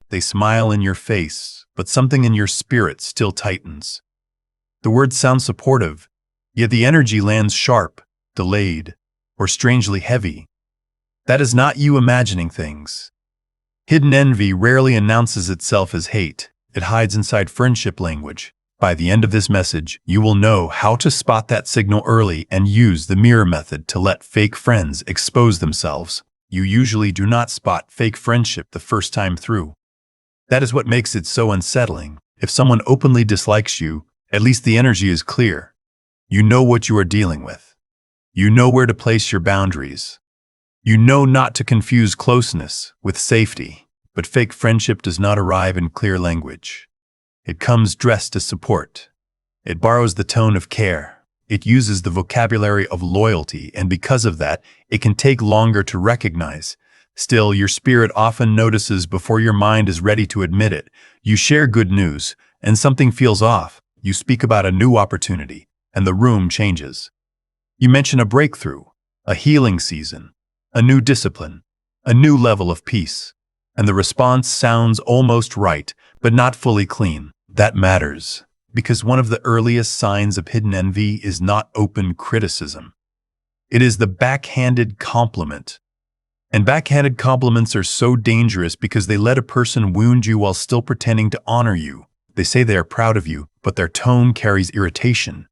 They smile in your face, but something in your spirit still tightens. The words sound supportive, yet the energy lands sharp, delayed, or strangely heavy. That is not you imagining things. Hidden envy rarely announces itself as hate. It hides inside friendship language. By the end of this message, you will know how to spot that signal early and use the mirror method to let fake friends expose themselves. You usually do not spot fake friendship the first time through. That is what makes it so unsettling. If someone openly dislikes you, at least the energy is clear. You know what you are dealing with. You know where to place your boundaries. You know not to confuse closeness with safety. But fake friendship does not arrive in clear language. It comes dressed as support. It borrows the tone of care. It uses the vocabulary of loyalty, and because of that, it can take longer to recognize. Still, your spirit often notices before your mind is ready to admit it. You share good news, and something feels off. You speak about a new opportunity, and the room changes. You mention a breakthrough, a healing season, a new discipline, a new level of peace, and the response sounds almost right, but not fully clean. That matters, because one of the earliest signs of hidden envy is not open criticism. It is the backhanded compliment. And backhanded compliments are so dangerous because they let a person wound you while still pretending to honor you. They say they are proud of you, but their tone carries irritation.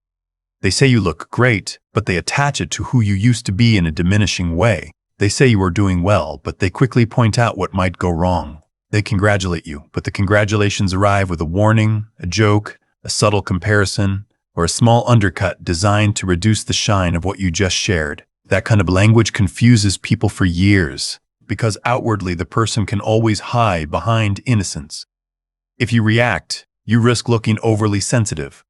They say you look great, but they attach it to who you used to be in a diminishing way. They say you are doing well, but they quickly point out what might go wrong. They congratulate you, but the congratulations arrive with a warning, a joke, a subtle comparison, or a small undercut designed to reduce the shine of what you just shared. That kind of language confuses people for years, because outwardly the person can always hide behind innocence. If you react, you risk looking overly sensitive.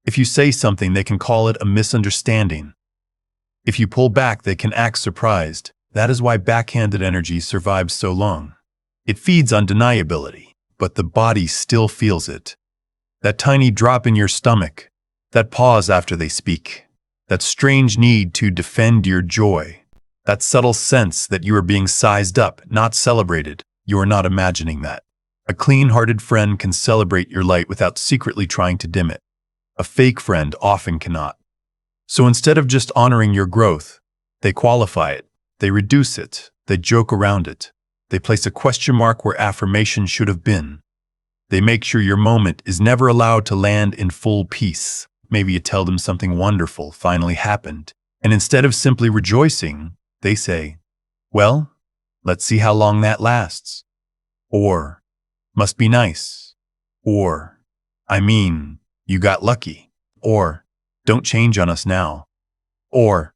If you say something, they can call it a misunderstanding. If you pull back, they can act surprised. That is why backhanded energy survives so long. It feeds on deniability, but the body still feels it. That tiny drop in your stomach, that pause after they speak, that strange need to defend your joy, that subtle sense that you are being sized up, not celebrated. You are not imagining that. A clean-hearted friend can celebrate your light without secretly trying to dim it. A fake friend often cannot. So instead of just honoring your growth, they qualify it, they reduce it, they joke around it. They place a question mark where affirmation should have been. They make sure your moment is never allowed to land in full peace. Maybe you tell them something wonderful finally happened, and instead of simply rejoicing, they say, "Well, let's see how long that lasts." Or, "Must be nice." Or, "I mean, you got lucky." Or, "Don't change on us now." Or,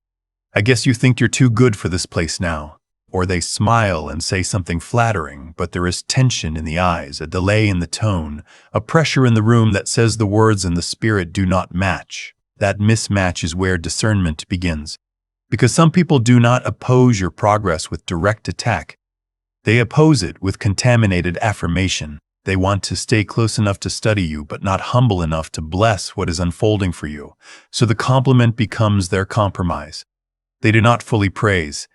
"I guess you think you're too good for this place now." Or they smile and say something flattering, but there is tension in the eyes, a delay in the tone, a pressure in the room that says the words and the spirit do not match. That mismatch is where discernment begins. Because some people do not oppose your progress with direct attack. They oppose it with contaminated affirmation. They want to stay close enough to study you, but not humble enough to bless what is unfolding for you. So the compliment becomes their compromise. They do not fully praise.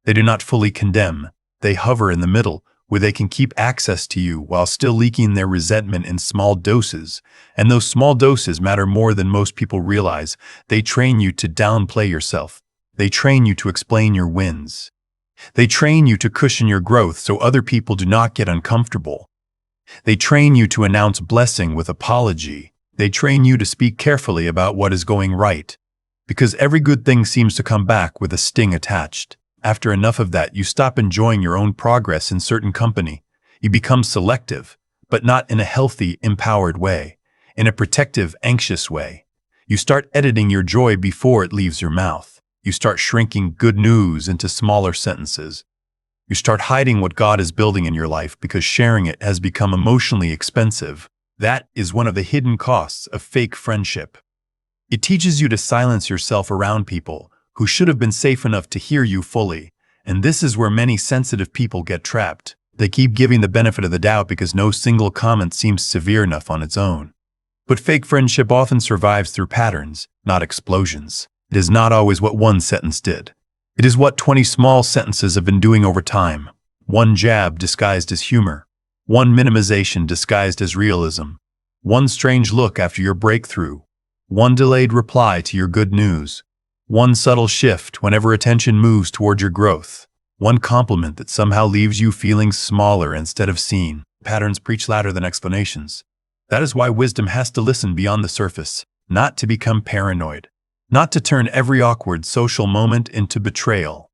They do not fully condemn. They hover in the middle, where they can keep access to you while still leaking their resentment in small doses. And those small doses matter more than most people realize. They train you to downplay yourself. They train you to explain your wins. They train you to cushion your growth so other people do not get uncomfortable. They train you to announce blessing with apology. They train you to speak carefully about what is going right. Because every good thing seems to come back with a sting attached. After enough of that, you stop enjoying your own progress in certain company. You become selective, but not in a healthy, empowered way, in a protective, anxious way. You start editing your joy before it leaves your mouth. You start shrinking good news into smaller sentences. You start hiding what God is building in your life because sharing it has become emotionally expensive. That is one of the hidden costs of fake friendship. It teaches you to silence yourself around people who should have been safe enough to hear you fully. And this is where many sensitive people get trapped. They keep giving the benefit of the doubt because no single comment seems severe enough on its own. But fake friendship often survives through patterns, not explosions. It is not always what one sentence did. It is what 20 small sentences have been doing over time. One jab disguised as humor. One minimization disguised as realism. One strange look after your breakthrough. One delayed reply to your good news. One subtle shift whenever attention moves toward your growth. One compliment that somehow leaves you feeling smaller instead of seen. Patterns preach louder than explanations. That is why wisdom has to listen beyond the surface, not to become paranoid, not to turn every awkward social moment into betrayal,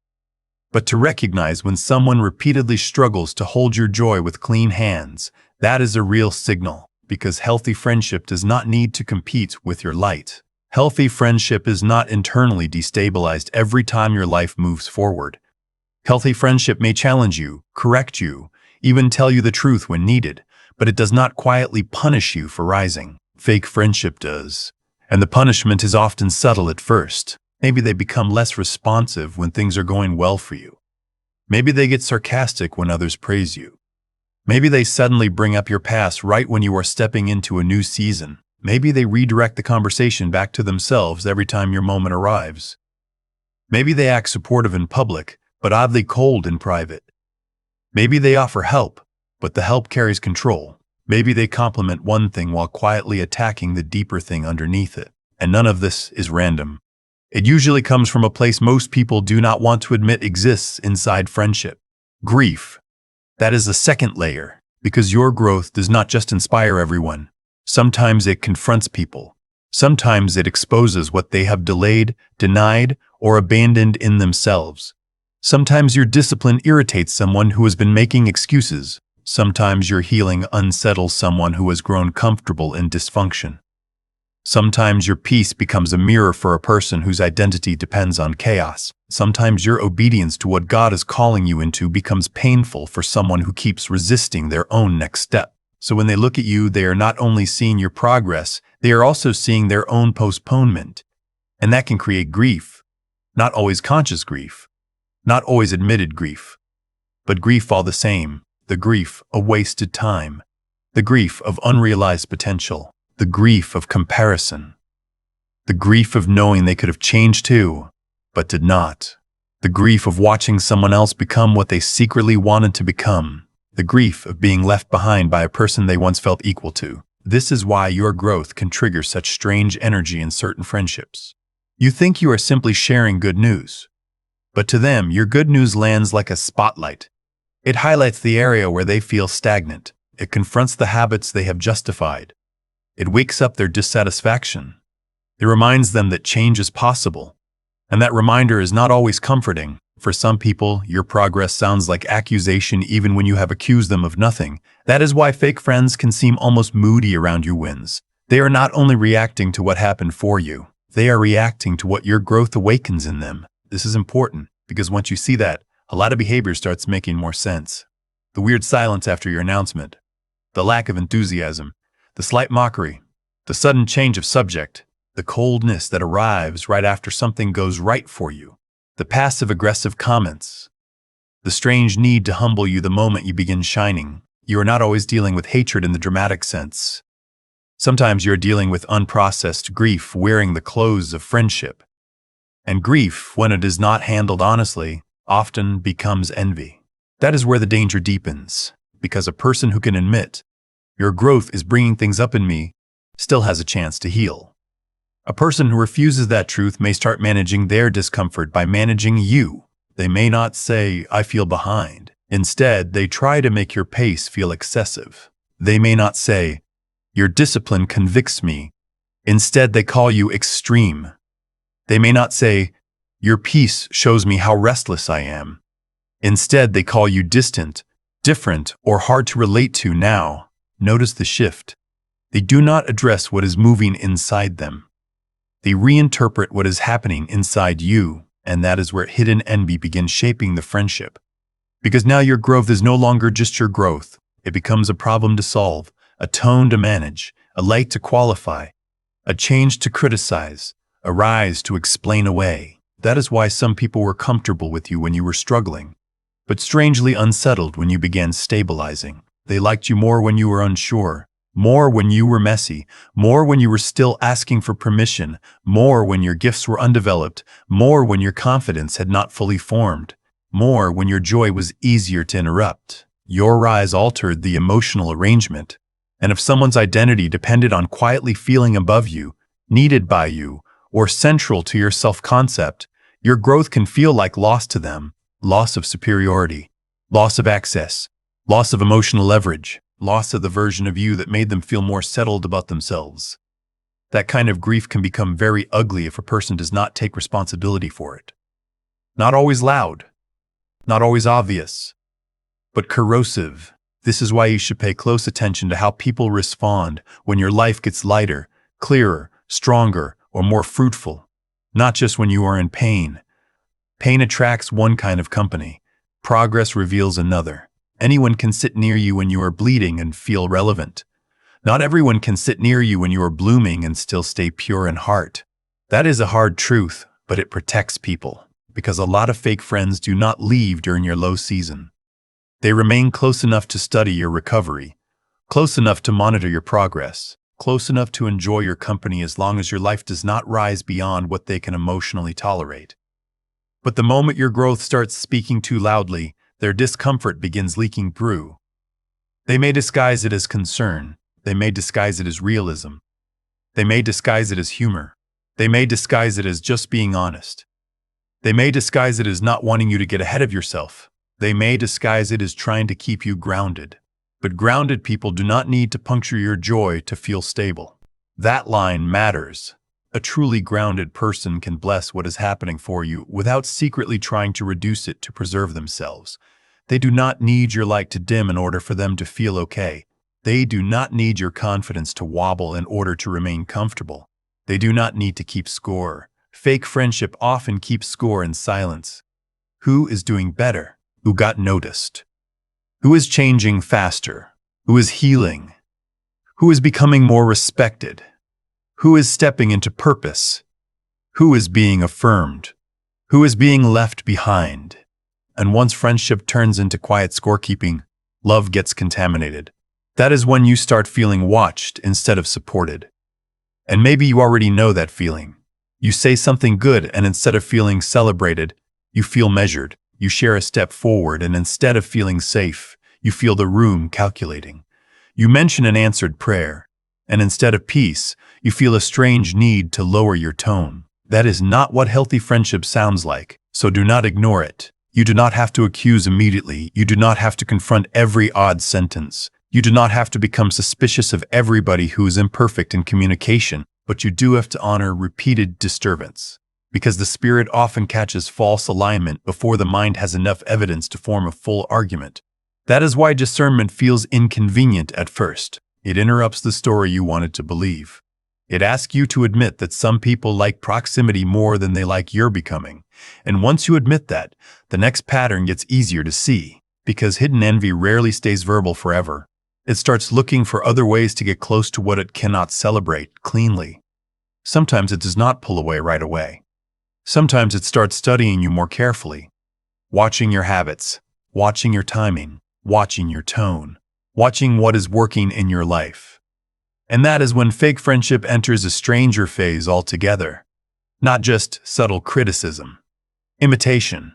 but to recognize when someone repeatedly struggles to hold your joy with clean hands. That is a real signal, because healthy friendship does not need to compete with your light. Healthy friendship is not internally destabilized every time your life moves forward. Healthy friendship may challenge you, correct you, even tell you the truth when needed, but it does not quietly punish you for rising. Fake friendship does. And the punishment is often subtle at first. Maybe they become less responsive when things are going well for you. Maybe they get sarcastic when others praise you. Maybe they suddenly bring up your past right when you are stepping into a new season. Maybe they redirect the conversation back to themselves every time your moment arrives. Maybe they act supportive in public, but oddly cold in private. Maybe they offer help, but the help carries control. Maybe they compliment one thing while quietly attacking the deeper thing underneath it. And none of this is random. It usually comes from a place most people do not want to admit exists inside friendship. Grief. That is the second layer, because your growth does not just inspire everyone. Sometimes it confronts people. Sometimes it exposes what they have delayed, denied, or abandoned in themselves. Sometimes your discipline irritates someone who has been making excuses. Sometimes your healing unsettles someone who has grown comfortable in dysfunction. Sometimes your peace becomes a mirror for a person whose identity depends on chaos. Sometimes your obedience to what God is calling you into becomes painful for someone who keeps resisting their own next step. So when they look at you, they are not only seeing your progress, they are also seeing their own postponement. And that can create grief. Not always conscious grief. Not always admitted grief. But grief all the same. The grief of wasted time. The grief of unrealized potential. The grief of comparison. The grief of knowing they could have changed too, but did not. The grief of watching someone else become what they secretly wanted to become. The grief of being left behind by a person they once felt equal to. This is why your growth can trigger such strange energy in certain friendships. You think you are simply sharing good news, but to them, your good news lands like a spotlight. It highlights the area where they feel stagnant. It confronts the habits they have justified. It wakes up their dissatisfaction. It reminds them that change is possible. And that reminder is not always comforting. For some people, your progress sounds like accusation even when you have accused them of nothing. That is why fake friends can seem almost moody around your wins. They are not only reacting to what happened for you, they are reacting to what your growth awakens in them. This is important because once you see that, a lot of behavior starts making more sense. The weird silence after your announcement, the lack of enthusiasm, the slight mockery, the sudden change of subject, the coldness that arrives right after something goes right for you, the passive-aggressive comments, the strange need to humble you the moment you begin shining. You are not always dealing with hatred in the dramatic sense. Sometimes you're dealing with unprocessed grief wearing the clothes of friendship. And grief, when it is not handled honestly, often becomes envy. That is where the danger deepens, because a person who can admit, "Your growth is bringing things up in me," still has a chance to heal. A person who refuses that truth may start managing their discomfort by managing you. They may not say, "I feel behind." Instead, they try to make your pace feel excessive. They may not say, "Your discipline convicts me." Instead, they call you extreme. They may not say, "Your peace shows me how restless I am." Instead, they call you distant, different, or hard to relate to now. Notice the shift. They do not address what is moving inside them. They reinterpret what is happening inside you, and that is where hidden envy begins shaping the friendship. Because now your growth is no longer just your growth. It becomes a problem to solve, a tone to manage, a light to qualify, a change to criticize, a rise to explain away. That is why some people were comfortable with you when you were struggling, but strangely unsettled when you began stabilizing. They liked you more when you were unsure, more when you were messy, more when you were still asking for permission, more when your gifts were undeveloped, more when your confidence had not fully formed, more when your joy was easier to interrupt. Your rise altered the emotional arrangement, and if someone's identity depended on quietly feeling above you, needed by you, or central to your self-concept, your growth can feel like loss to them, loss of superiority, loss of access, loss of emotional leverage, loss of the version of you that made them feel more settled about themselves. That kind of grief can become very ugly if a person does not take responsibility for it. Not always loud, not always obvious, but corrosive. This is why you should pay close attention to how people respond when your life gets lighter, clearer, stronger, or more fruitful. Not just when you are in pain. Pain attracts one kind of company. Progress reveals another. Anyone can sit near you when you are bleeding and feel relevant. Not everyone can sit near you when you are blooming and still stay pure in heart. That is a hard truth, but it protects people, because a lot of fake friends do not leave during your low season. They remain close enough to study your recovery, close enough to monitor your progress, close enough to enjoy your company as long as your life does not rise beyond what they can emotionally tolerate. But the moment your growth starts speaking too loudly, their discomfort begins leaking through. They may disguise it as concern. They may disguise it as realism. They may disguise it as humor. They may disguise it as just being honest. They may disguise it as not wanting you to get ahead of yourself. They may disguise it as trying to keep you grounded. But grounded people do not need to puncture your joy to feel stable. That line matters. A truly grounded person can bless what is happening for you without secretly trying to reduce it to preserve themselves. They do not need your light to dim in order for them to feel okay. They do not need your confidence to wobble in order to remain comfortable. They do not need to keep score. Fake friendship often keeps score in silence. Who is doing better? Who got noticed? Who is changing faster? Who is healing? Who is becoming more respected? Who is stepping into purpose? Who is being affirmed? Who is being left behind? And once friendship turns into quiet scorekeeping, love gets contaminated. That is when you start feeling watched instead of supported. And maybe you already know that feeling. You say something good and instead of feeling celebrated, you feel measured. You share a step forward and instead of feeling safe, you feel the room calculating. You mention an answered prayer, and instead of peace, you feel a strange need to lower your tone. That is not what healthy friendship sounds like, so do not ignore it. You do not have to accuse immediately. You do not have to confront every odd sentence. You do not have to become suspicious of everybody who is imperfect in communication, but you do have to honor repeated disturbance. Because the spirit often catches false alignment before the mind has enough evidence to form a full argument. That is why discernment feels inconvenient at first. It interrupts the story you wanted to believe. It asks you to admit that some people like proximity more than they like your becoming. And once you admit that, the next pattern gets easier to see, because hidden envy rarely stays verbal forever. It starts looking for other ways to get close to what it cannot celebrate cleanly. Sometimes it does not pull away right away. Sometimes it starts studying you more carefully, watching your habits, watching your timing, watching your tone, watching what is working in your life. And that is when fake friendship enters a stranger phase altogether. Not just subtle criticism, imitation.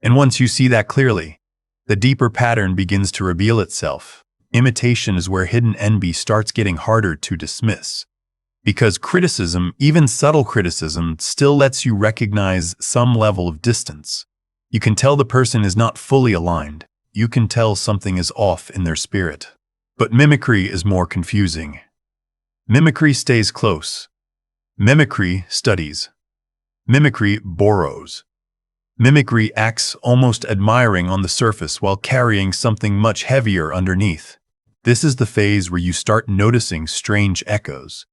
And once you see that clearly, the deeper pattern begins to reveal itself. Imitation is where hidden envy starts getting harder to dismiss. Because criticism, even subtle criticism, still lets you recognize some level of distance. You can tell the person is not fully aligned. You can tell something is off in their spirit. But mimicry is more confusing. Mimicry stays close. Mimicry studies. Mimicry borrows. Mimicry acts almost admiring on the surface while carrying something much heavier underneath. This is the phase where you start noticing strange echoes.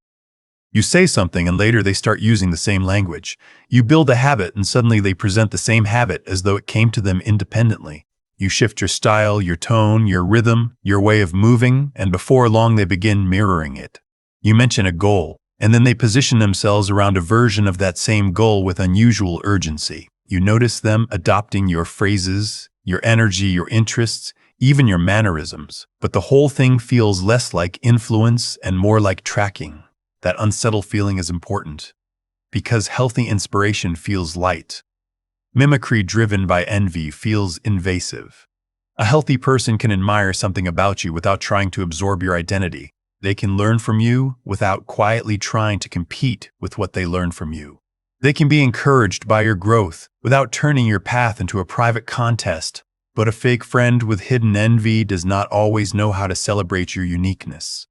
You say something and later they start using the same language. You build a habit and suddenly they present the same habit as though it came to them independently. You shift your style, your tone, your rhythm, your way of moving, and before long they begin mirroring it. You mention a goal, and then they position themselves around a version of that same goal with unusual urgency. You notice them adopting your phrases, your energy, your interests, even your mannerisms. But the whole thing feels less like influence and more like tracking. That unsettled feeling is important, because healthy inspiration feels light. Mimicry driven by envy feels invasive. A healthy person can admire something about you without trying to absorb your identity. They can learn from you without quietly trying to compete with what they learn from you. They can be encouraged by your growth without turning your path into a private contest. But a fake friend with hidden envy does not always know how to celebrate your uniqueness.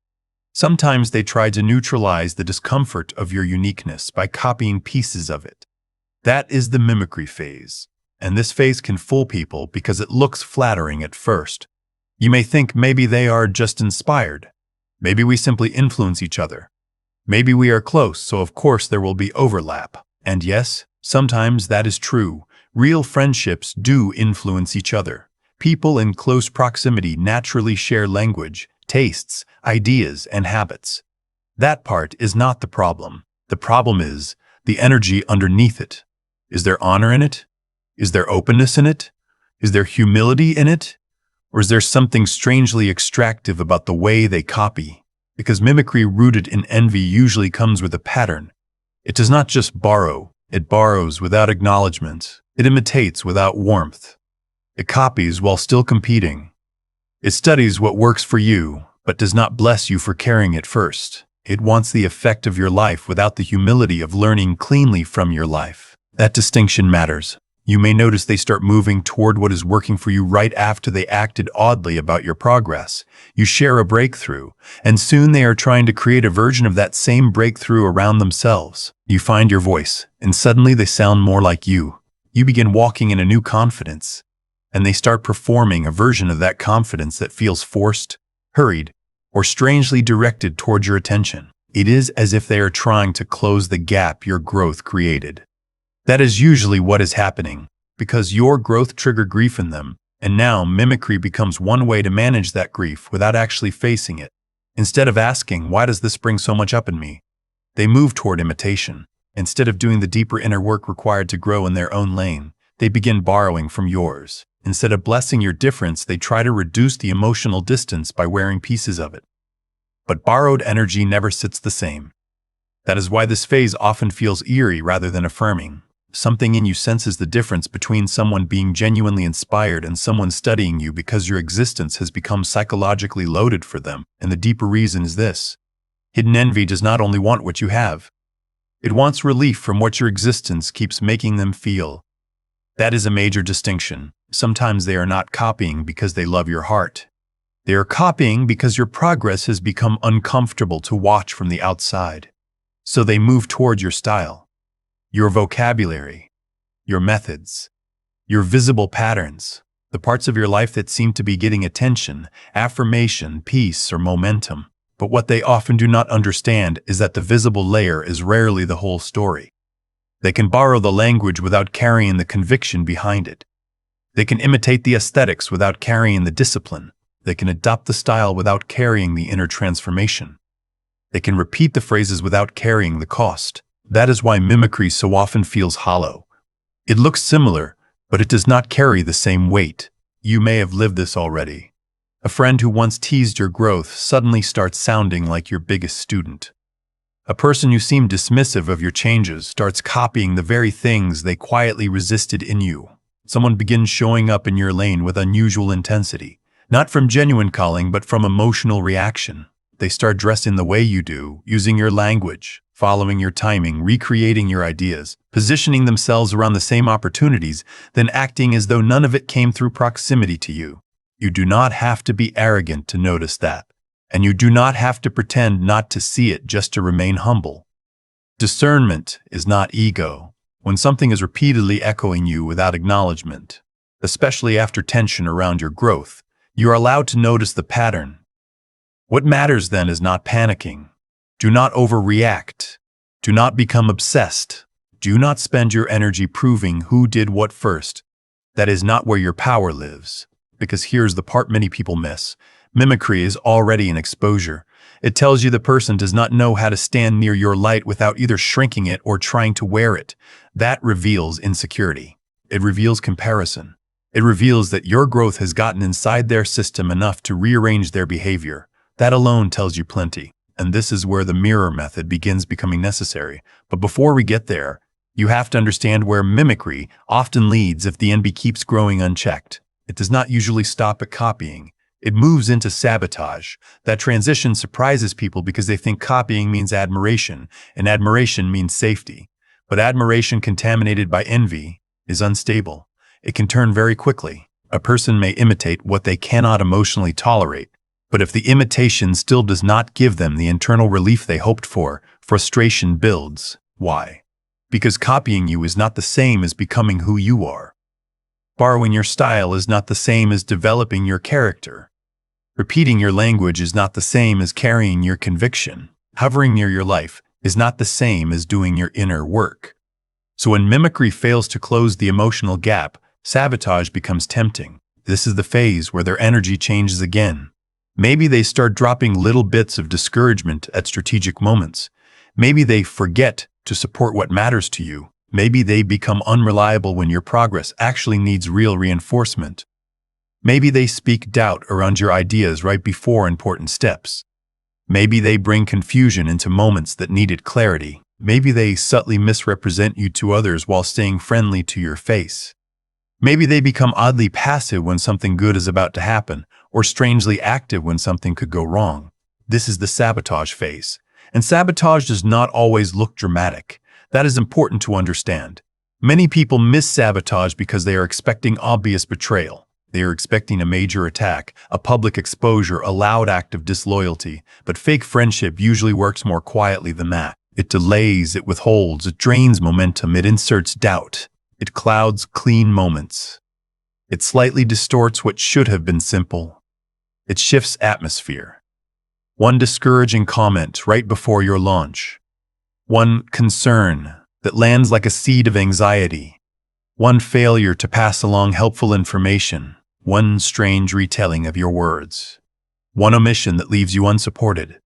Sometimes they try to neutralize the discomfort of your uniqueness by copying pieces of it. That is the mimicry phase. And this phase can fool people because it looks flattering at first. You may think maybe they are just inspired. Maybe we simply influence each other. Maybe we are close, so of course there will be overlap. And yes, sometimes that is true. Real friendships do influence each other. People in close proximity naturally share language, tastes, ideas, and habits. That part is not the problem. The problem is the energy underneath it. Is there honor in it? Is there openness in it? Is there humility in it? Or is there something strangely extractive about the way they copy? Because mimicry rooted in envy usually comes with a pattern. It does not just borrow. It borrows without acknowledgement. It imitates without warmth. It copies while still competing. It studies what works for you, but does not bless you for carrying it first. It wants the effect of your life without the humility of learning cleanly from your life. That distinction matters. You may notice they start moving toward what is working for you right after they acted oddly about your progress. You share a breakthrough, and soon they are trying to create a version of that same breakthrough around themselves. You find your voice, and suddenly they sound more like you. You begin walking in a new confidence, and they start performing a version of that confidence that feels forced, hurried, or strangely directed toward your attention. It is as if they are trying to close the gap your growth created. That is usually what is happening, because your growth triggered grief in them, and now mimicry becomes one way to manage that grief without actually facing it. Instead of asking, "Why does this bring so much up in me?" they move toward imitation. Instead of doing the deeper inner work required to grow in their own lane, they begin borrowing from yours. Instead of blessing your difference, they try to reduce the emotional distance by wearing pieces of it. But borrowed energy never sits the same. That is why this phase often feels eerie rather than affirming. Something in you senses the difference between someone being genuinely inspired and someone studying you because your existence has become psychologically loaded for them. And the deeper reason is this: hidden envy does not only want what you have, it wants relief from what your existence keeps making them feel. That is a major distinction. Sometimes they are not copying because they love your heart. They are copying because your progress has become uncomfortable to watch from the outside. So they move toward your style, your vocabulary, your methods, your visible patterns, the parts of your life that seem to be getting attention, affirmation, peace, or momentum. But what they often do not understand is that the visible layer is rarely the whole story. They can borrow the language without carrying the conviction behind it. They can imitate the aesthetics without carrying the discipline. They can adopt the style without carrying the inner transformation. They can repeat the phrases without carrying the cost. That is why mimicry so often feels hollow. It looks similar, but it does not carry the same weight. You may have lived this already. A friend who once teased your growth suddenly starts sounding like your biggest student. A person who seemed dismissive of your changes starts copying the very things they quietly resisted in you. Someone begins showing up in your lane with unusual intensity, not from genuine calling but from emotional reaction. They start dressing the way you do, using your language, following your timing, recreating your ideas, positioning themselves around the same opportunities, then acting as though none of it came through proximity to you. You do not have to be arrogant to notice that, and you do not have to pretend not to see it just to remain humble. Discernment is not ego. When something is repeatedly echoing you without acknowledgement, especially after tension around your growth, you are allowed to notice the pattern. What matters then is not panicking. Do not overreact. Do not become obsessed. Do not spend your energy proving who did what first. That is not where your power lives. Because here's the part many people miss. Mimicry is already an exposure. It tells you the person does not know how to stand near your light without either shrinking it or trying to wear it. That reveals insecurity. It reveals comparison. It reveals that your growth has gotten inside their system enough to rearrange their behavior. That alone tells you plenty. And this is where the mirror method begins becoming necessary. But before we get there, you have to understand where mimicry often leads if the envy keeps growing unchecked. It does not usually stop at copying. It moves into sabotage. That transition surprises people because they think copying means admiration, and admiration means safety. But admiration contaminated by envy is unstable. It can turn very quickly. A person may imitate what they cannot emotionally tolerate, but if the imitation still does not give them the internal relief they hoped for, frustration builds. Why? Because copying you is not the same as becoming who you are. Borrowing your style is not the same as developing your character. Repeating your language is not the same as carrying your conviction. Hovering near your life is not the same as doing your inner work. So when mimicry fails to close the emotional gap, sabotage becomes tempting. This is the phase where their energy changes again. Maybe they start dropping little bits of discouragement at strategic moments. Maybe they forget to support what matters to you. Maybe they become unreliable when your progress actually needs real reinforcement. Maybe they speak doubt around your ideas right before important steps. Maybe they bring confusion into moments that needed clarity. Maybe they subtly misrepresent you to others while staying friendly to your face. Maybe they become oddly passive when something good is about to happen, or strangely active when something could go wrong. This is the sabotage phase. And sabotage does not always look dramatic. That is important to understand. Many people miss sabotage because they are expecting obvious betrayal. They are expecting a major attack, a public exposure, a loud act of disloyalty. But fake friendship usually works more quietly than that. It delays, it withholds, it drains momentum, it inserts doubt. It clouds clean moments. It slightly distorts what should have been simple. It shifts atmosphere. One discouraging comment right before your launch. One concern that lands like a seed of anxiety. One failure to pass along helpful information. One strange retelling of your words. One omission that leaves you unsupported.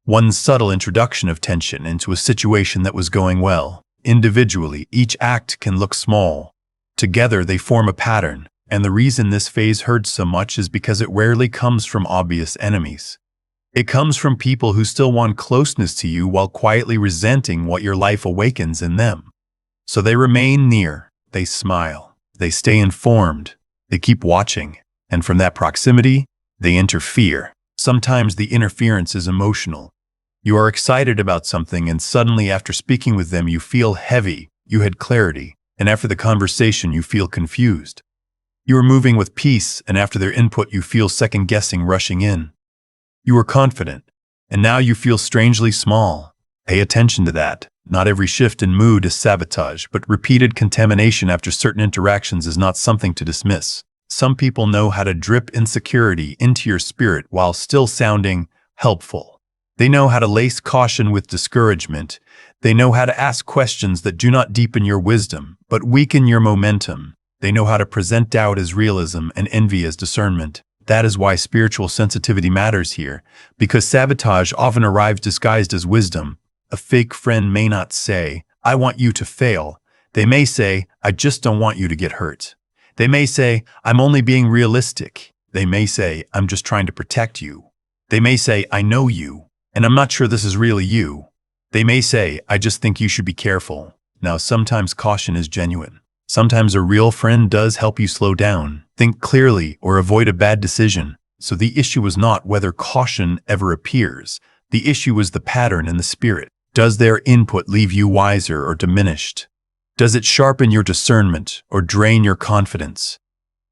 One subtle introduction of tension into a situation that was going well. Individually, each act can look small. Together, they form a pattern, and the reason this phase hurts so much is because it rarely comes from obvious enemies. It comes from people who still want closeness to you while quietly resenting what your life awakens in them. So they remain near, they smile, they stay informed, they keep watching, and from that proximity, they interfere. Sometimes the interference is emotional. You are excited about something and suddenly after speaking with them you feel heavy, you had clarity, and after the conversation you feel confused. You are moving with peace and after their input you feel second-guessing rushing in. You were confident, and now you feel strangely small. Pay attention to that. Not every shift in mood is sabotage, but repeated contamination after certain interactions is not something to dismiss. Some people know how to drip insecurity into your spirit while still sounding helpful. They know how to lace caution with discouragement. They know how to ask questions that do not deepen your wisdom, but weaken your momentum. They know how to present doubt as realism and envy as discernment. That is why spiritual sensitivity matters here, because sabotage often arrives disguised as wisdom. A fake friend may not say, "I want you to fail." They may say, "I just don't want you to get hurt." They may say, "I'm only being realistic." They may say, "I'm just trying to protect you." They may say, "I know you, and I'm not sure this is really you." They may say, "I just think you should be careful." Now, sometimes caution is genuine. Sometimes a real friend does help you slow down, think clearly, or avoid a bad decision. So the issue is not whether caution ever appears. The issue is the pattern and the spirit. Does their input leave you wiser or diminished? Does it sharpen your discernment or drain your confidence?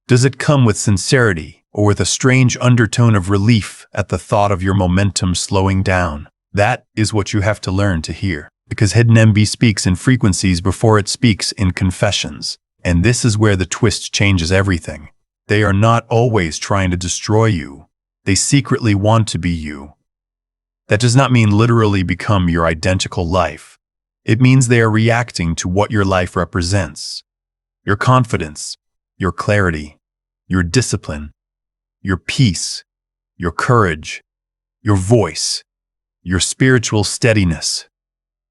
Does it come with sincerity or with a strange undertone of relief at the thought of your momentum slowing down? That is what you have to learn to hear, because hidden envy speaks in frequencies before it speaks in confessions. And this is where the twist changes everything. They are not always trying to destroy you. They secretly want to be you. That does not mean literally become your identical life. It means they are reacting to what your life represents. Your confidence, your clarity, your discipline, your peace, your courage, your voice, your spiritual steadiness,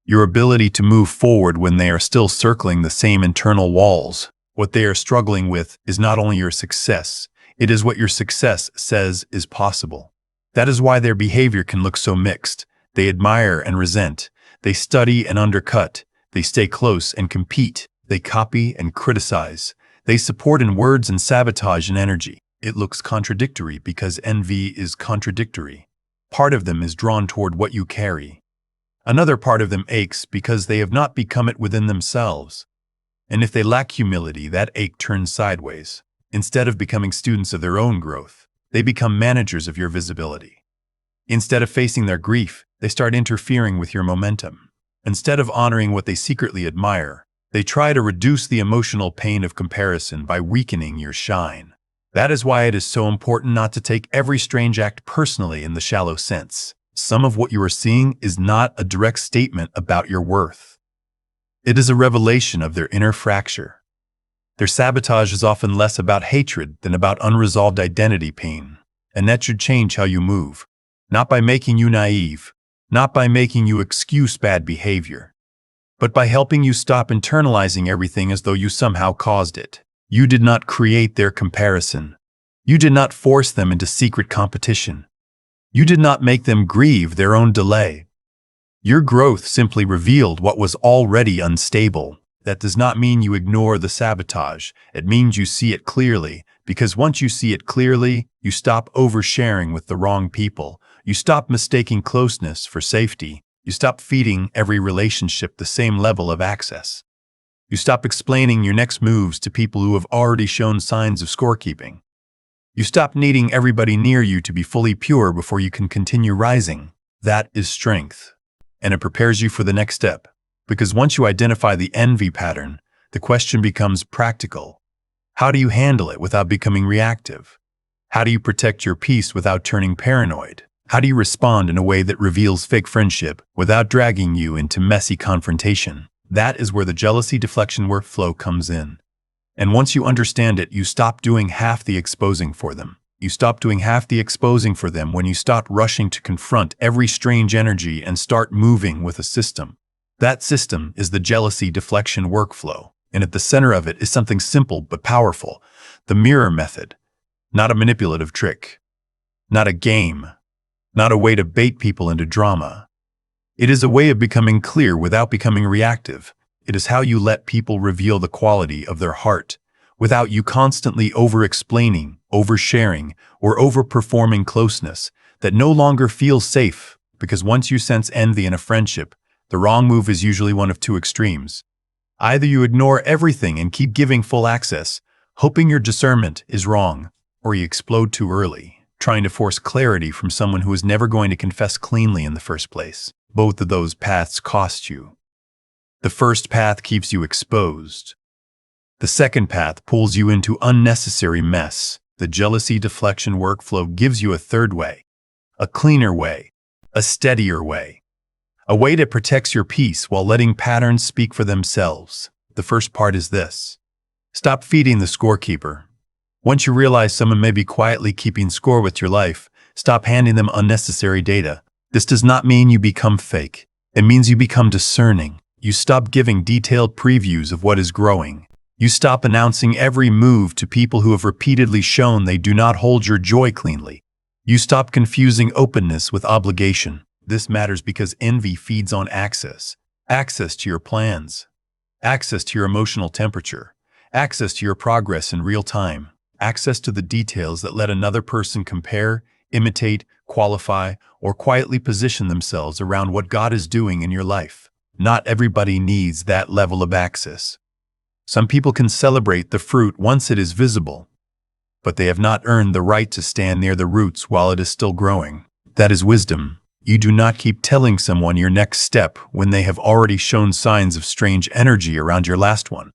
your ability to move forward when they are still circling the same internal walls. What they are struggling with is not only your success, it is what your success says is possible. That is why their behavior can look so mixed. They admire and resent. They study and undercut. They stay close and compete. They copy and criticize. They support in words and sabotage in energy. It looks contradictory because envy is contradictory. Part of them is drawn toward what you carry. Another part of them aches because they have not become it within themselves. And if they lack humility, that ache turns sideways. Instead of becoming students of their own growth, they become managers of your visibility. Instead of facing their grief, they start interfering with your momentum. Instead of honoring what they secretly admire, they try to reduce the emotional pain of comparison by weakening your shine. That is why it is so important not to take every strange act personally in the shallow sense. Some of what you are seeing is not a direct statement about your worth. It is a revelation of their inner fracture. Their sabotage is often less about hatred than about unresolved identity pain, and that should change how you move. Not by making you naive, not by making you excuse bad behavior, but by helping you stop internalizing everything as though you somehow caused it. You did not create their comparison. You did not force them into secret competition. You did not make them grieve their own delay. Your growth simply revealed what was already unstable. That does not mean you ignore the sabotage. It means you see it clearly, because once you see it clearly, you stop oversharing with the wrong people. You stop mistaking closeness for safety. You stop feeding every relationship the same level of access. You stop explaining your next moves to people who have already shown signs of scorekeeping. You stop needing everybody near you to be fully pure before you can continue rising. That is strength, and it prepares you for the next step. Because once you identify the envy pattern, the question becomes practical. How do you handle it without becoming reactive? How do you protect your peace without turning paranoid? How do you respond in a way that reveals fake friendship without dragging you into messy confrontation? That is where the jealousy deflection workflow comes in. And once you understand it, you stop doing half the exposing for them. You stop doing half the exposing for them when you stop rushing to confront every strange energy and start moving with a system. That system is the jealousy deflection workflow, and at the center of it is something simple but powerful, the mirror method. Not a manipulative trick, not a game, not a way to bait people into drama. It is a way of becoming clear without becoming reactive. It is how you let people reveal the quality of their heart without you constantly over-explaining, oversharing, or over-performing closeness that no longer feels safe, because once you sense envy in a friendship, the wrong move is usually one of two extremes. Either you ignore everything and keep giving full access, hoping your discernment is wrong, or you explode too early, trying to force clarity from someone who is never going to confess cleanly in the first place. Both of those paths cost you. The first path keeps you exposed. The second path pulls you into unnecessary mess. The jealousy deflection workflow gives you a third way, a cleaner way, a steadier way. A way that protects your peace while letting patterns speak for themselves. The first part is this. Stop feeding the scorekeeper. Once you realize someone may be quietly keeping score with your life, stop handing them unnecessary data. This does not mean you become fake. It means you become discerning. You stop giving detailed previews of what is growing. You stop announcing every move to people who have repeatedly shown they do not hold your joy cleanly. You stop confusing openness with obligation. This matters because envy feeds on access. Access to your plans. Access to your emotional temperature. Access to your progress in real time. Access to the details that let another person compare, imitate, qualify, or quietly position themselves around what God is doing in your life. Not everybody needs that level of access. Some people can celebrate the fruit once it is visible, but they have not earned the right to stand near the roots while it is still growing. That is wisdom. You do not keep telling someone your next step when they have already shown signs of strange energy around your last one.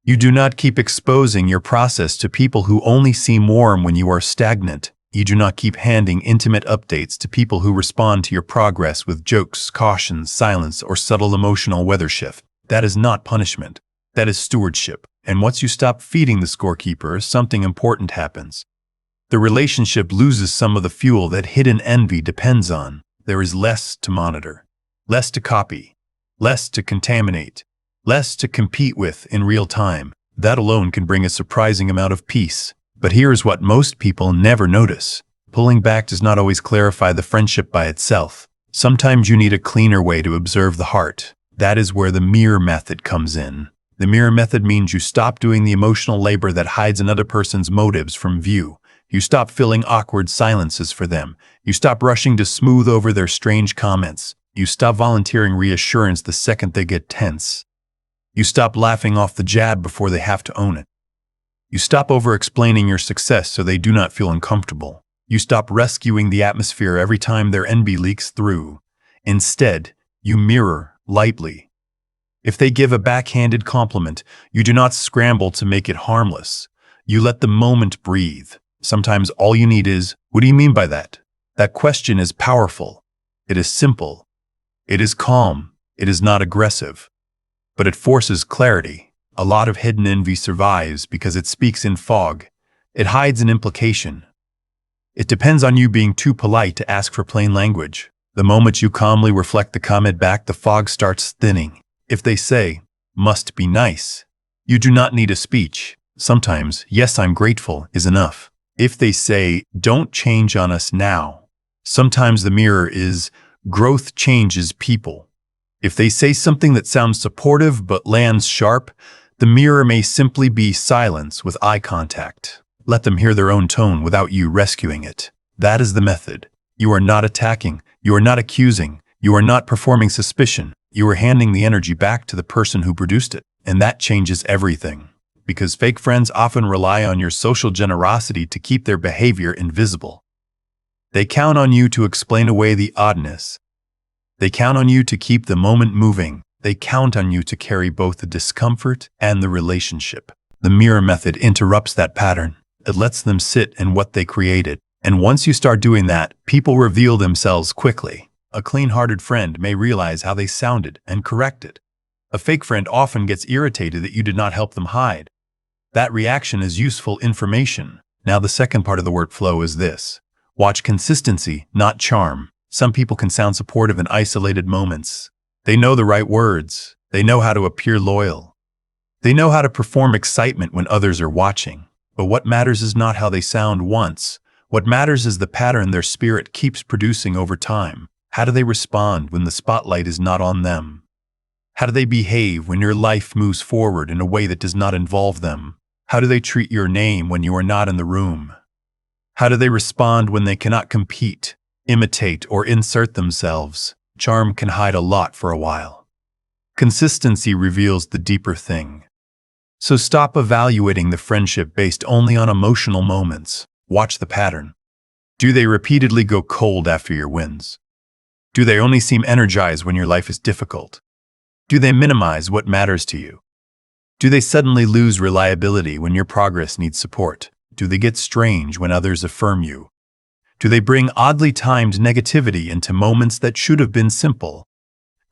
You do not keep exposing your process to people who only seem warm when you are stagnant. You do not keep handing intimate updates to people who respond to your progress with jokes, cautions, silence, or subtle emotional weather shift. That is not punishment. That is stewardship. And once you stop feeding the scorekeeper, something important happens. The relationship loses some of the fuel that hidden envy depends on. There is less to monitor, less to copy, less to contaminate, less to compete with in real time. That alone can bring a surprising amount of peace. But here is what most people never notice. Pulling back does not always clarify the friendship by itself. Sometimes you need a cleaner way to observe the heart. That is where the mirror method comes in. The mirror method means you stop doing the emotional labor that hides another person's motives from view. You stop filling awkward silences for them. You stop rushing to smooth over their strange comments. You stop volunteering reassurance the second they get tense. You stop laughing off the jab before they have to own it. You stop over-explaining your success so they do not feel uncomfortable. You stop rescuing the atmosphere every time their envy leaks through. Instead, you mirror lightly. If they give a backhanded compliment, you do not scramble to make it harmless. You let the moment breathe. Sometimes all you need is, "What do you mean by that?" That question is powerful. It is simple. It is calm. It is not aggressive. But it forces clarity. A lot of hidden envy survives because it speaks in fog. It hides an implication. It depends on you being too polite to ask for plain language. The moment you calmly reflect the comment back, the fog starts thinning. If they say, "Must be nice," you do not need a speech. Sometimes, "Yes, I'm grateful," is enough. If they say, "Don't change on us now," sometimes the mirror is, "Growth changes people." If they say something that sounds supportive but lands sharp, the mirror may simply be silence with eye contact. Let them hear their own tone without you rescuing it. That is the method. You are not attacking. You are not accusing. You are not performing suspicion. You are handing the energy back to the person who produced it. And that changes everything. Because fake friends often rely on your social generosity to keep their behavior invisible. They count on you to explain away the oddness. They count on you to keep the moment moving. They count on you to carry both the discomfort and the relationship. The mirror method interrupts that pattern. It lets them sit in what they created. And once you start doing that, people reveal themselves quickly. A clean-hearted friend may realize how they sounded and correct it. A fake friend often gets irritated that you did not help them hide. That reaction is useful information. Now the second part of the workflow is this. Watch consistency, not charm. Some people can sound supportive in isolated moments. They know the right words. They know how to appear loyal. They know how to perform excitement when others are watching. But what matters is not how they sound once. What matters is the pattern their spirit keeps producing over time. How do they respond when the spotlight is not on them? How do they behave when your life moves forward in a way that does not involve them? How do they treat your name when you are not in the room? How do they respond when they cannot compete, imitate, or insert themselves? Charm can hide a lot for a while. Consistency reveals the deeper thing. So stop evaluating the friendship based only on emotional moments. Watch the pattern. Do they repeatedly go cold after your wins? Do they only seem energized when your life is difficult? Do they minimize what matters to you? Do they suddenly lose reliability when your progress needs support? Do they get strange when others affirm you? Do they bring oddly timed negativity into moments that should have been simple?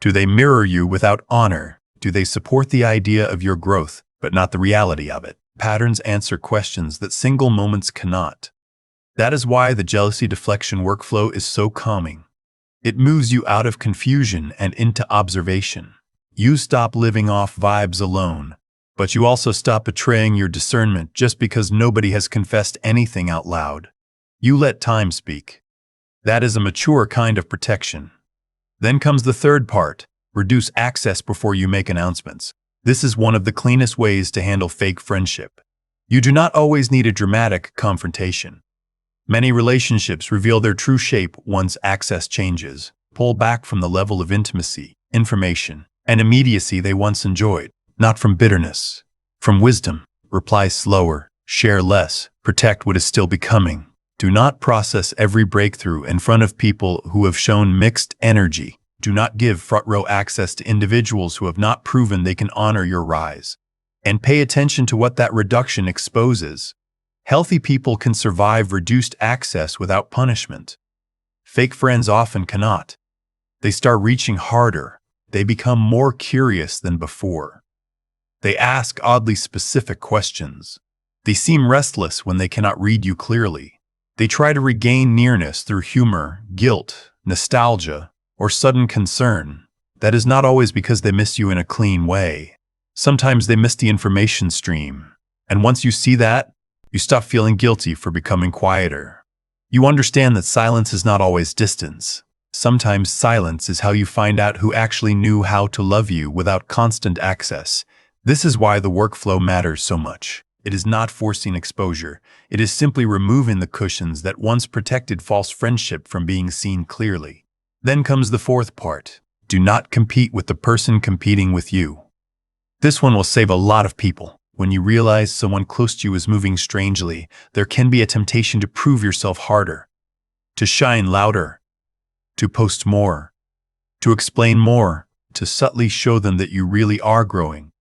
Do they mirror you without honor? Do they support the idea of your growth, but not the reality of it? Patterns answer questions that single moments cannot. That is why the jealousy deflection workflow is so calming. It moves you out of confusion and into observation. You stop living off vibes alone, but you also stop betraying your discernment just because nobody has confessed anything out loud. You let time speak. That is a mature kind of protection. Then comes the third part, reduce access before you make announcements. This is one of the cleanest ways to handle fake friendship. You do not always need a dramatic confrontation. Many relationships reveal their true shape once access changes. Pull back from the level of intimacy, information, and immediacy they once enjoyed. Not from bitterness, from wisdom. Reply slower, share less, protect what is still becoming. Do not process every breakthrough in front of people who have shown mixed energy. Do not give front-row access to individuals who have not proven they can honor your rise. And pay attention to what that reduction exposes. Healthy people can survive reduced access without punishment. Fake friends often cannot. They start reaching harder. They become more curious than before. They ask oddly specific questions. They seem restless when they cannot read you clearly. They try to regain nearness through humor, guilt, nostalgia, or sudden concern. That is not always because they miss you in a clean way. Sometimes they miss the information stream. And once you see that, you stop feeling guilty for becoming quieter. You understand that silence is not always distance. Sometimes silence is how you find out who actually knew how to love you without constant access. This is why the workflow matters so much. It is not forcing exposure. It is simply removing the cushions that once protected false friendship from being seen clearly. Then comes the fourth part. Do not compete with the person competing with you. This one will save a lot of people. When you realize someone close to you is moving strangely, there can be a temptation to prove yourself harder, to shine louder, to post more, to explain more, to subtly show them that you really are growing,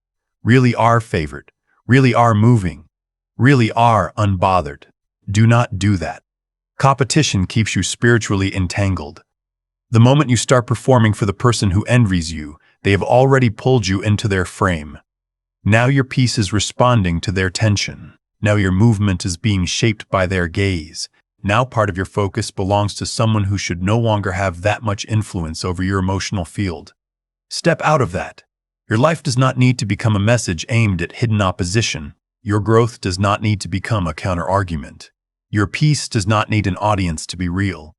really are favored, really are moving, really are unbothered. Do not do that. Competition keeps you spiritually entangled. The moment you start performing for the person who envies you, they have already pulled you into their frame. Now your piece is responding to their tension. Now your movement is being shaped by their gaze. Now part of your focus belongs to someone who should no longer have that much influence over your emotional field. Step out of that. Your life does not need to become a message aimed at hidden opposition. Your growth does not need to become a counter-argument. Your peace does not need an audience to be real.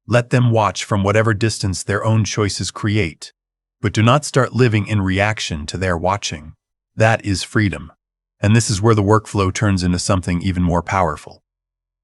Let them watch from whatever distance their own choices create. But do not start living in reaction to their watching. That is freedom. And this is where the workflow turns into something even more powerful.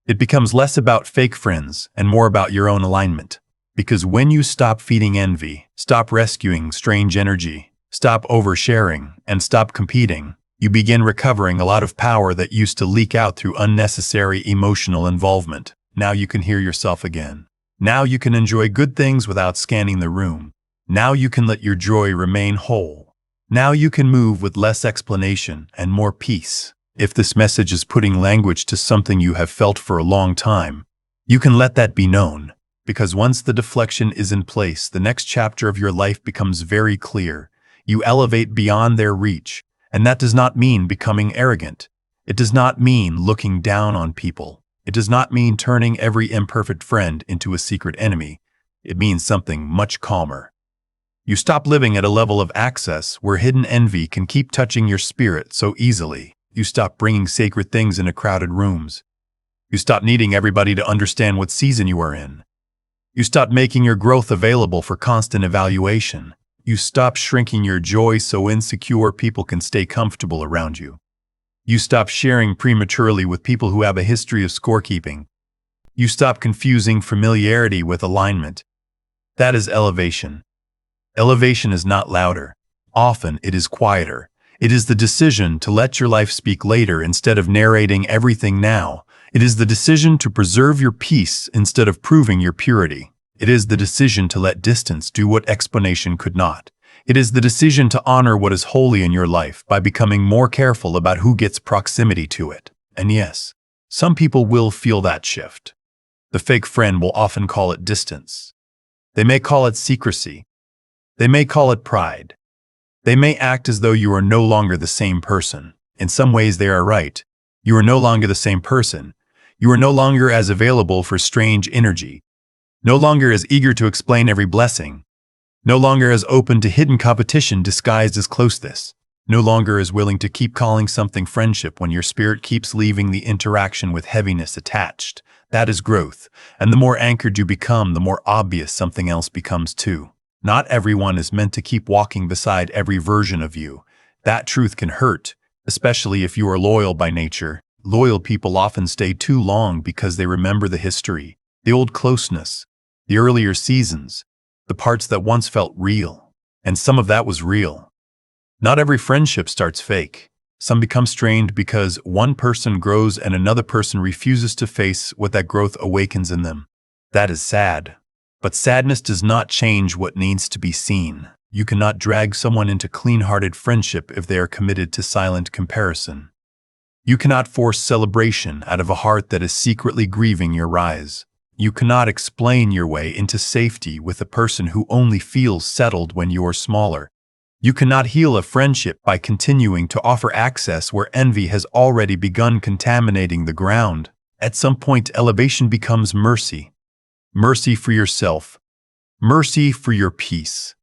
It becomes less about fake friends and more about your own alignment. Because when you stop feeding envy, stop rescuing strange energy, stop oversharing, and stop competing, you begin recovering a lot of power that used to leak out through unnecessary emotional involvement. Now you can hear yourself again. Now you can enjoy good things without scanning the room. Now you can let your joy remain whole. Now you can move with less explanation and more peace. If this message is putting language to something you have felt for a long time, you can let that be known. Because once the deflection is in place, the next chapter of your life becomes very clear. You elevate beyond their reach, and that does not mean becoming arrogant. It does not mean looking down on people. It does not mean turning every imperfect friend into a secret enemy. It means something much calmer. You stop living at a level of access where hidden envy can keep touching your spirit so easily. You stop bringing sacred things into crowded rooms. You stop needing everybody to understand what season you are in. You stop making your growth available for constant evaluation. You stop shrinking your joy so insecure people can stay comfortable around you. You stop sharing prematurely with people who have a history of scorekeeping. You stop confusing familiarity with alignment. That is elevation. Elevation is not louder. Often it is quieter. It is the decision to let your life speak later instead of narrating everything now. It is the decision to preserve your peace instead of proving your purity. It is the decision to let distance do what explanation could not. It is the decision to honor what is holy in your life by becoming more careful about who gets proximity to it. And yes, some people will feel that shift. The fake friend will often call it distance. They may call it secrecy. They may call it pride. They may act as though you are no longer the same person. In some ways they are right. You are no longer the same person. You are no longer as available for strange energy. No longer as eager to explain every blessing. No longer as open to hidden competition disguised as closeness. No longer as willing to keep calling something friendship when your spirit keeps leaving the interaction with heaviness attached. That is growth. And the more anchored you become, the more obvious something else becomes too. Not everyone is meant to keep walking beside every version of you. That truth can hurt, especially if you are loyal by nature. Loyal people often stay too long because they remember the history, the old closeness, the earlier seasons, the parts that once felt real. And some of that was real. Not every friendship starts fake. Some become strained because one person grows and another person refuses to face what that growth awakens in them. That is sad. But sadness does not change what needs to be seen. You cannot drag someone into clean-hearted friendship if they are committed to silent comparison. You cannot force celebration out of a heart that is secretly grieving your rise. You cannot explain your way into safety with a person who only feels settled when you are smaller. You cannot heal a friendship by continuing to offer access where envy has already begun contaminating the ground. At some point, elevation becomes mercy. Mercy for yourself. Mercy for your peace.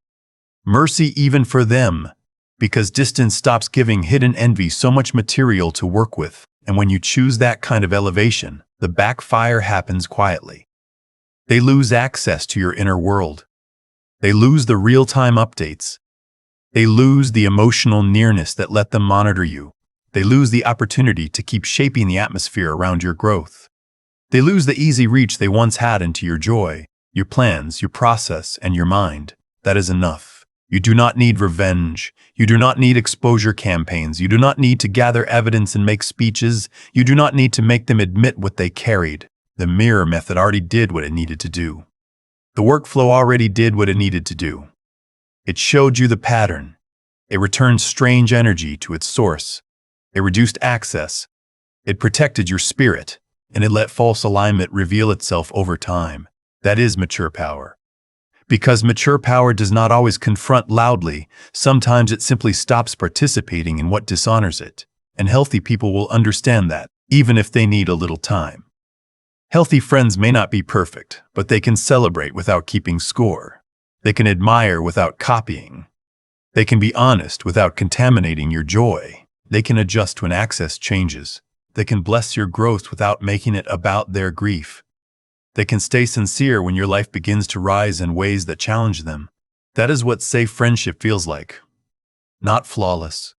Mercy even for them, because distance stops giving hidden envy so much material to work with. And when you choose that kind of elevation, the backfire happens quietly. They lose access to your inner world. They lose the real-time updates. They lose the emotional nearness that let them monitor you. They lose the opportunity to keep shaping the atmosphere around your growth. They lose the easy reach they once had into your joy, your plans, your process, and your mind. That is enough. You do not need revenge. You do not need exposure campaigns. You do not need to gather evidence and make speeches. You do not need to make them admit what they carried. The mirror method already did what it needed to do. The workflow already did what it needed to do. It showed you the pattern. It returned strange energy to its source. It reduced access. It protected your spirit, and it let false alignment reveal itself over time. That is mature power. Because mature power does not always confront loudly, sometimes it simply stops participating in what dishonors it. And healthy people will understand that, even if they need a little time. Healthy friends may not be perfect, but they can celebrate without keeping score. They can admire without copying. They can be honest without contaminating your joy. They can adjust when access changes. They can bless your growth without making it about their grief. They can stay sincere when your life begins to rise in ways that challenge them. That is what safe friendship feels like. Not flawless,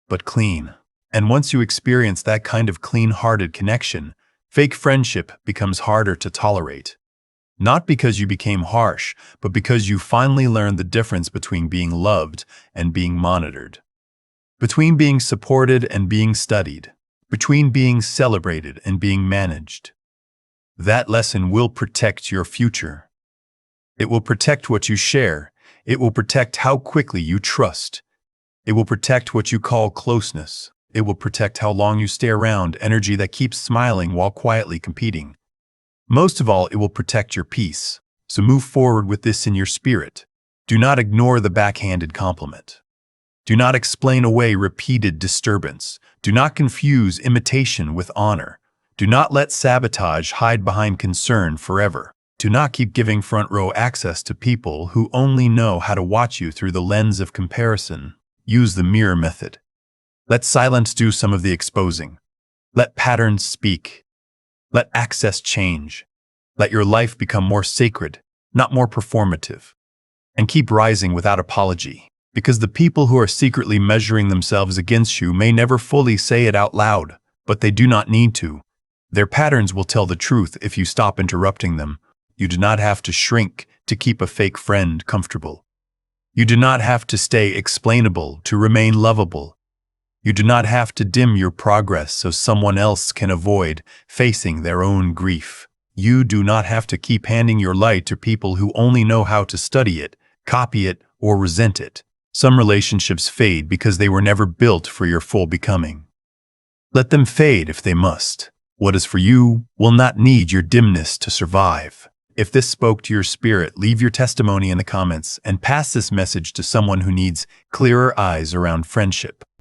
but clean. And once you experience that kind of clean-hearted connection, fake friendship becomes harder to tolerate. Not because you became harsh, but because you finally learned the difference between being loved and being monitored. Between being supported and being studied. Between being celebrated and being managed. That lesson will protect your future. It will protect what you share. It will protect how quickly you trust. It will protect what you call closeness. It will protect how long you stay around energy that keeps smiling while quietly competing. Most of all, it will protect your peace. So move forward with this in your spirit. Do not ignore the backhanded compliment. Do not explain away repeated disturbance. Do not confuse imitation with honor. Do not let sabotage hide behind concern forever. Do not keep giving front row access to people who only know how to watch you through the lens of comparison. Use the mirror method. Let silence do some of the exposing. Let patterns speak. Let access change. Let your life become more sacred, not more performative. And keep rising without apology. Because the people who are secretly measuring themselves against you may never fully say it out loud, but they do not need to. Their patterns will tell the truth if you stop interrupting them. You do not have to shrink to keep a fake friend comfortable. You do not have to stay explainable to remain lovable. You do not have to dim your progress so someone else can avoid facing their own grief. You do not have to keep handing your light to people who only know how to study it, copy it, or resent it. Some relationships fade because they were never built for your full becoming. Let them fade if they must. What is for you will not need your dimness to survive. If this spoke to your spirit, leave your testimony in the comments and pass this message to someone who needs clearer eyes around friendship.